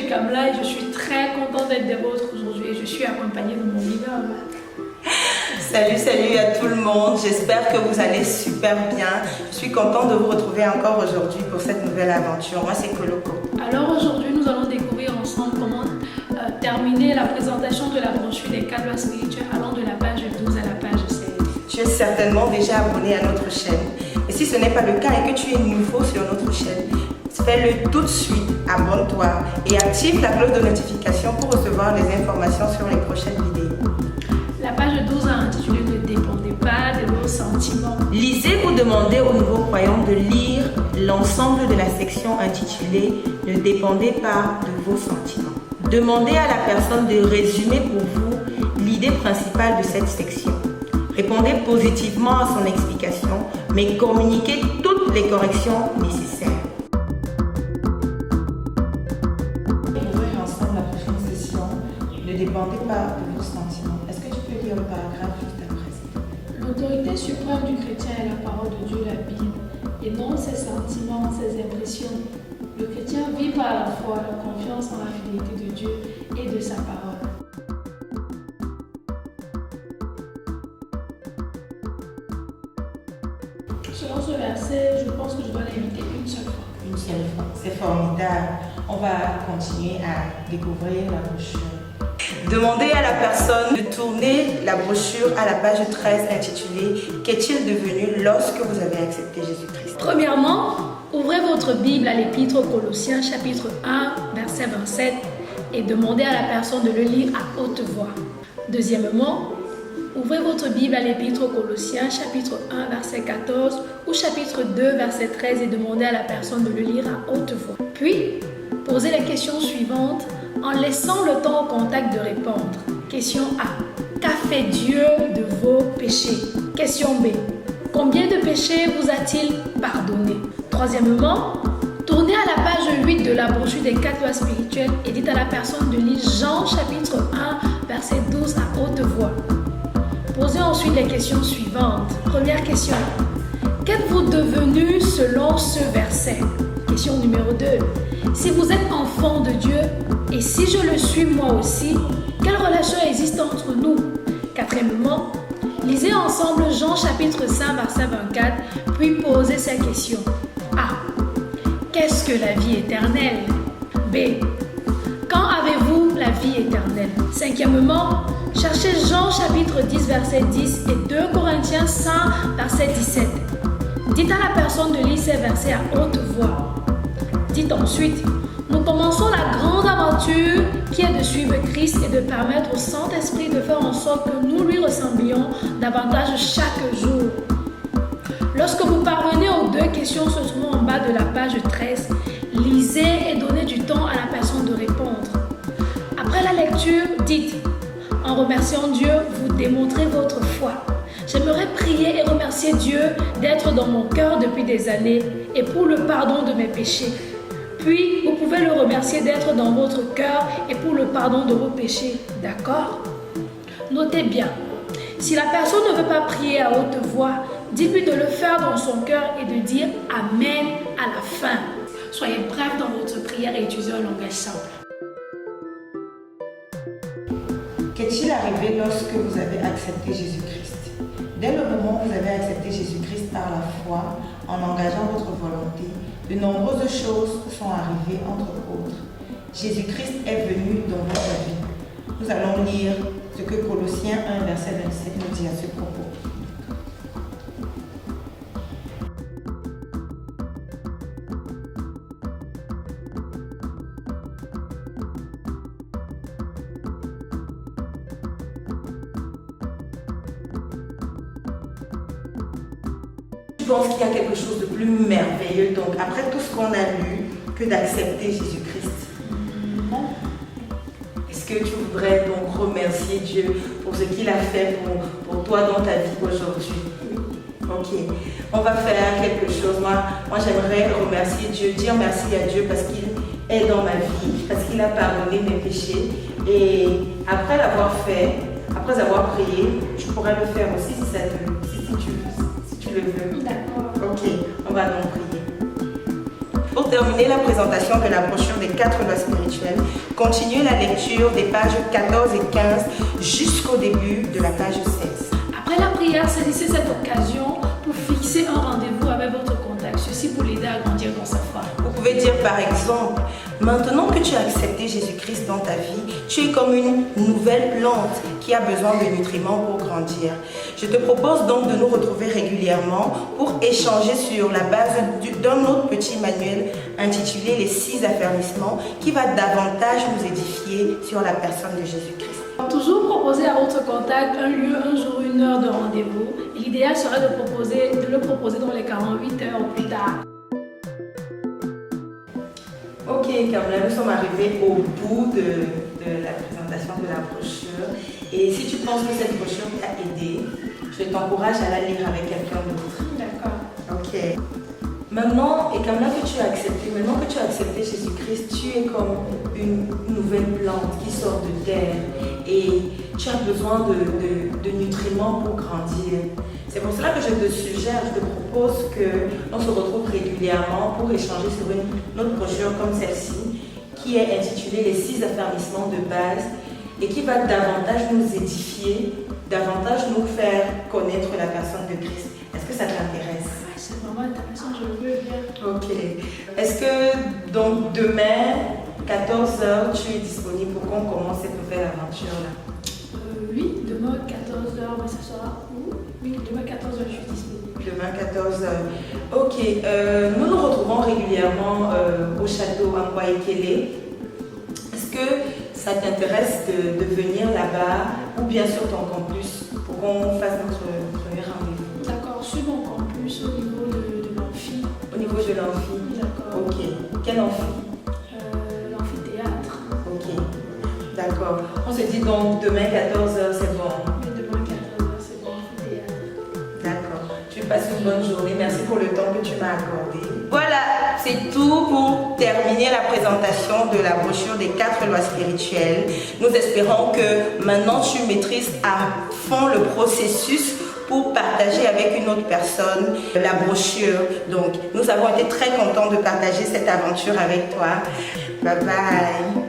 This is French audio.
suis Kamla et je suis très contente d'être des vôtres aujourd'hui. Je suis accompagnée de mon leader. Salut à tout le monde, j'espère que vous allez super bien. Je suis contente de vous retrouver encore aujourd'hui pour cette nouvelle aventure. Moi c'est Koloko. Alors aujourd'hui nous allons découvrir ensemble comment terminer la présentation de la brochure des 4 lois spirituelles allant de la page 12 à la page 16. Tu es certainement déjà abonné à notre chaîne. Et si ce n'est pas le cas et que tu es nouveau sur notre chaîne, fais-le tout de suite, abonne-toi et active la cloche de notification pour recevoir les informations sur les prochaines vidéos. La page 12 a intitulé « Ne dépendez pas de vos sentiments ». Lisez pour demander aux nouveaux croyants de lire l'ensemble de la section intitulée « Ne dépendez pas de vos sentiments ». Demandez à la personne de résumer pour vous l'idée principale de cette section. Répondez positivement à son explication, mais communiquez toutes les corrections nécessaires. Ouvrir ensemble la prochaine session. Ne dépendez pas de vos sentiments. Est-ce que tu peux lire le paragraphe juste après? L'autorité suprême du chrétien est la parole de Dieu, la Bible, et non ses sentiments, ses impressions. Le chrétien vit par la foi, la confiance en la fidélité de Dieu et de sa parole. Selon ce verset, je pense que je dois l'inviter une seule fois. Une seule fois. C'est formidable. On va continuer à découvrir la brochure. Demandez à la personne de tourner la brochure à la page 13 intitulée « Qu'est-il devenu lorsque vous avez accepté Jésus-Christ » Premièrement, ouvrez votre Bible à l'Épître aux Colossiens chapitre 1 verset 27 et demandez à la personne de le lire à haute voix. Deuxièmement, ouvrez votre Bible à l'Épître aux Colossiens chapitre 1 verset 14 ou chapitre 2 verset 13 et demandez à la personne de le lire à haute voix. Puis, posez les questions suivantes en laissant le temps au contact de répondre. Question A. Qu'a fait Dieu de vos péchés? Question B. Combien de péchés vous a-t-il pardonné? Troisièmement, tournez à la page 8 de la brochure des 4 lois spirituelles et dites à la personne de lire Jean chapitre 1 verset 12 à haute voix. Posez ensuite les questions suivantes. Première question. Qu'êtes-vous devenu selon ce verset? Question numéro 2. Si vous êtes enfant de Dieu et si je le suis moi aussi, quelle relation existe entre nous? Quatrièmement, lisez ensemble Jean chapitre 5 verset 24 puis posez ces questions. A. Qu'est-ce que la vie éternelle? B. Quand avez-vous la vie éternelle? Cinquièmement, cherchez Jean chapitre 10 verset 10 et 2 Corinthiens 5 verset 17. Dites à la personne de lire ces versets à haute voix. Dites ensuite, nous commençons la grande aventure qui est de suivre Christ et de permettre au Saint-Esprit de faire en sorte que nous lui ressemblions davantage chaque jour. Lorsque vous parvenez aux 2 questions se trouvant en bas de la page 13, lisez et donnez du temps à la personne de répondre. Après la lecture, dites, en remerciant Dieu, vous démontrez votre foi. J'aimerais prier et remercier Dieu d'être dans mon cœur depuis des années et pour le pardon de mes péchés. Puis, vous pouvez le remercier d'être dans votre cœur et pour le pardon de vos péchés. D'accord? Notez bien, si la personne ne veut pas prier à haute voix, dites-lui de le faire dans son cœur et de dire Amen à la fin. Soyez bref dans votre prière et utilisez un langage simple. Qu'est-il arrivé lorsque vous avez accepté Jésus-Christ? Dès le moment où vous avez accepté Jésus-Christ par la foi, en engageant votre volonté, de nombreuses choses sont arrivées, entre autres. Jésus-Christ est venu dans votre vie. Nous allons lire ce que Colossiens 1, verset 27 nous dit à ce propos. Je pense qu'il y a quelque chose de plus merveilleux, donc après tout ce qu'on a lu, que d'accepter Jésus-Christ. Est-ce que tu voudrais donc remercier Dieu pour ce qu'il a fait pour toi dans ta vie aujourd'hui? Ok, on va faire quelque chose. Moi j'aimerais remercier Dieu, dire merci à Dieu parce qu'il est dans ma vie, parce qu'il a pardonné mes péchés. Et après l'avoir fait, après avoir prié, tu pourrais le faire aussi si tu le veux. D'accord. Ok, on va donc prier. Pour terminer la présentation de la brochure des 4 lois spirituelles, continuez la lecture des pages 14 et 15 jusqu'au début de la page 16. Après la prière, saisissez cette occasion pour fixer un rendez-vous avec votre contact. Ceci pour l'aider à grandir dans sa foi. Vous pouvez dire par exemple, maintenant que tu as accepté Jésus-Christ dans ta vie, tu es comme une nouvelle plante qui a besoin de nutriments pour grandir. Je te propose donc de nous retrouver régulièrement pour échanger sur la base d'un autre petit manuel intitulé Les 6 affermissements qui va davantage nous édifier sur la personne de Jésus-Christ. Toujours proposer à votre contact un lieu, un jour, une heure de rendez-vous. L'idéal serait de le proposer dans les 48 heures ou plus tard. Ok, Kamla, nous sommes arrivés au bout de la présentation de la brochure. Et si tu penses que cette brochure t'a aidé, je t'encourage à la lire avec quelqu'un d'autre. D'accord. Ok. Maintenant, et Kamla, maintenant que tu as accepté Jésus-Christ, tu es comme une nouvelle plante qui sort de terre et tu as besoin de nutriments pour grandir. C'est pour cela que je te suggère, je te propose qu'on se retrouve régulièrement pour échanger sur une autre brochure comme celle-ci qui est intitulée Les 6 affermissements de base et qui va davantage nous édifier, davantage nous faire connaître la personne de Christ. Est-ce que ça t'intéresse? C'est vraiment intéressant, je le veux bien. Ok. Est-ce que donc demain, 14h, tu es disponible pour qu'on commence cette nouvelle aventure-là? Oui, demain 14h, mais ça sera où? Oui, demain 14h, je suis disponible. Demain 14h. Ok. Nous nous retrouvons régulièrement au château à Mboaekele. Est-ce que ça t'intéresse de venir là-bas ou bien sur ton campus pour qu'on fasse notre premier rendez-vous? D'accord, sur mon campus au niveau de l'amphi. Au niveau de l'amphi? D'accord. Ok. Quel amphi? L'amphithéâtre. Ok. D'accord. On se dit donc demain 14h, c'est bon. Oui, demain 14h, c'est bon, amphithéâtre. D'accord. Tu passes une bonne journée. Merci pour le temps que tu m'as accordé. Voilà, c'est tout pour terminer la présentation de la brochure des 4 lois spirituelles. Nous espérons que maintenant tu maîtrises à fond le processus pour partager avec une autre personne la brochure. Donc, nous avons été très contents de partager cette aventure avec toi. Bye bye.